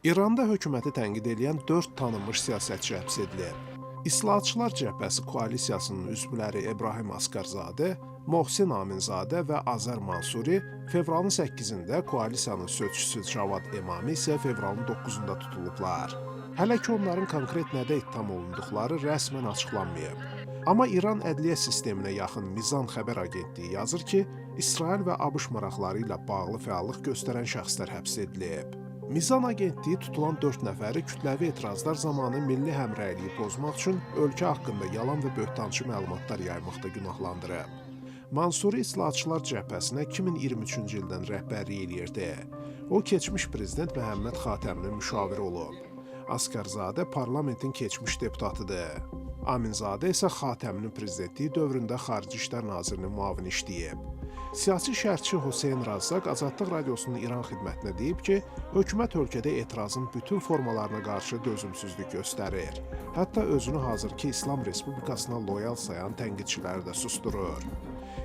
İranda hökuməti tənqid edən 4 tanınmış siyasətçi həbs edilib. İslahatçılar Cəbhəsi koalisiyasının üzvləri İbrahim Asqarzadə, Mohsin Aminzadə və Azər Mansuri fevralın 8-də, koalisiyanın sözçüsü Cavad Emami isə fevralın 9-da tutulublar. Hələ ki onların konkret nədə ittiham olunduqları rəsmən açıqlanmayıb. Amma İran ədliyyə sisteminə yaxın Mizan xəbər agentliyi yazır ki, İsrail və ABŞ maraqları ilə bağlı fəallıq göstərən şəxslər həbs edilib. Mizan agentliyi tutulan 4 nəfəri kütləvi etirazlar zamanı milli həmrəyliyi pozmaq üçün ölkə haqqında yalan və böhtançı məlumatlar yaymaqda günahlandırıb. Mansuri İslahatçılar Cəbhəsinə 2023-cü ildən rəhbərlik eləyirdi. O, keçmiş prezident Məhəmməd Xatəminin müşaviri olub. Asqarzadə parlamentin keçmiş deputatıdır. Aminzadə isə Xatəminin prezidentliyi dövründə Xarici İşlər Nazirinin müavini işləyib. Siyasi şərhçi Hüseyn Razzaq Azadlıq Radiosunun İran xidmətinə deyib ki, hökumət ölkədə etirazın bütün formalarına qarşı dözümsüzlük göstərir. Hətta özünü hazırki İslam Respublikasına loyal sayan tənqidçiləri də susturur.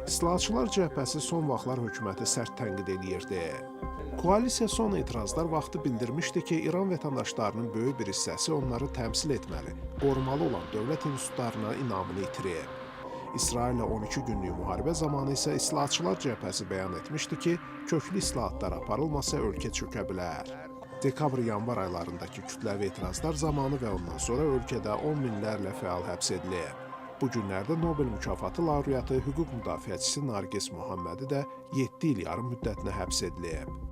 İslahatçılar Cəbhəsi son vaxtlar hökuməti sərt tənqid eləyirdi. Koalisiya son etirazlar vaxtı bildirmişdi ki, İran vətəndaşlarının böyük bir hissəsi onları təmsil etməli, qorumalı olan dövlət institutlarına inamını itirib. İsraillə 12 günlük müharibə zamanı isə İslahatçılar Cəbhəsi bəyan etmişdi ki, köklü islahatlar aparılmasa ölkə çökə bilər. Dekabr-yanvar aylarındakı kütləvi etirazlar zamanı və ondan sonra ölkədə 10 minlərlə fəal həbs edilib. Bu günlərdə Nobel mükafatı laureatı hüquq müdafiəçisi Nargiz Muhammədi də 7 il yarım müddətinə həbs edilib.